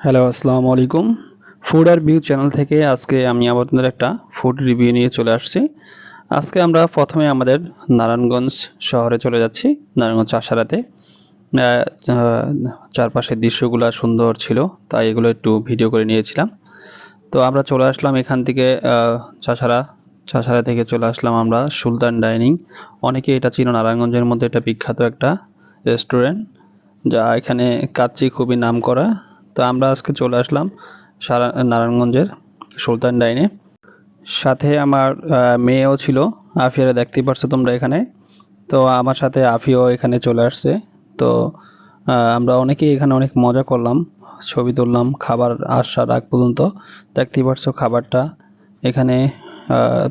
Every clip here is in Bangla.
হ্যালো, আসসালামু আলাইকুম। ফুড আর ভিউ চ্যানেল থেকে আজকে আমি আপনাদের একটা ফুড রিভিউ নিয়ে চলে আসছি। আজকে আমরা প্রথমে আমাদের নারায়ণগঞ্জ শহরে চলে যাচ্ছি, নারায়ণগঞ্জ চাষারাতে। আ আ চারপাশের দৃশ্যগুলা সুন্দর ছিল, তাই এগুলো একটু ভিডিও করে নিয়েছিলাম। তো আমরা চলে আসলাম এখান থেকে চাষারা, চাষারা থেকে চলে আসলাম আমরা সুলতান ডাইনিং। অনেকেই এটা চিনো, নারায়ণগঞ্জের মধ্যে এটা বিখ্যাত একটা রেস্টুরেন্ট, যা এখানে কাচ্চি খুবই নামকরা। তো আমরা আজকে চলে আসলাম নারায়ণগঞ্জের সুলতান ডাইনে। সাথে আমার মেয়েও ছিল, আফিয়ারে দেখতেই পারছো তোমরা এখানে। তো আমার সাথে আফিও এখানে চলে আসছে। তো আমরা অনেকেই এখানে অনেক মজা করলাম, ছবি তুললাম খাবার আসার আগ পর্যন্ত। দেখতেই পারছো খাবারটা এখানে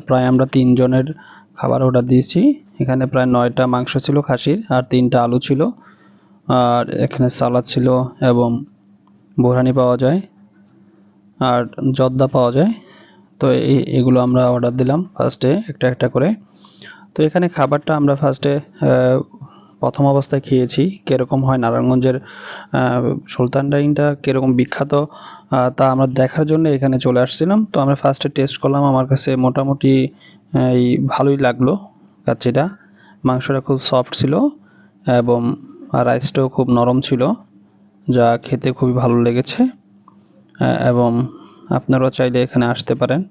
প্রায় আমরা 3 জনের খাবার অর্ডার দিয়েছি। এখানে প্রায় 9টা মাংস ছিল খাসির, আর 3টা আলু ছিল, আর এখানে সালাদ ছিল এবং বোরহানি পাওয়া যায় আর জর্দা পাওয়া যায়। তো এগুলো আমরা অর্ডার দিলাম ফার্স্টে একটা একটা করে। তো এখানে খাবারটা আমরা ফার্স্টে প্রথম অবস্থায় খেয়েছি কীরকম হয়, নারায়ণগঞ্জের সুলতান ডাইনটা কীরকম বিখ্যাত তা আমরা দেখার জন্য এখানে চলে আসছিলাম। তো আমরা ফার্স্টে টেস্ট করলাম, আমার কাছে মোটামুটি এই ভালোই লাগলো কাচ্চিটা। মাংসটা খুব সফট ছিল এবং রাইসটাও খুব নরম ছিল, যা খেতে খুবই ভালো লেগেছে। এবং আপনারাও চাইলে এখানে আসতে পারেন।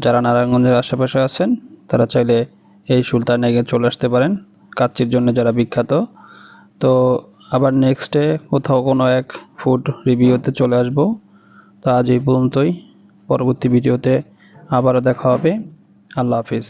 যারা নারায়ণগঞ্জের আশেপাশে আছেন তারা চাইলে এই সুলতানে চলে আসতে পারেন, কাচ্চির জন্য যারা বিখ্যাত। তো আবার নেক্সটে কোথাও কোনো এক ফুড রিভিউতে চলে আসবো। তো আজ এই পর্যন্তই, পরবর্তী ভিডিওতে আবারও দেখা হবে। আল্লাহ হাফিজ।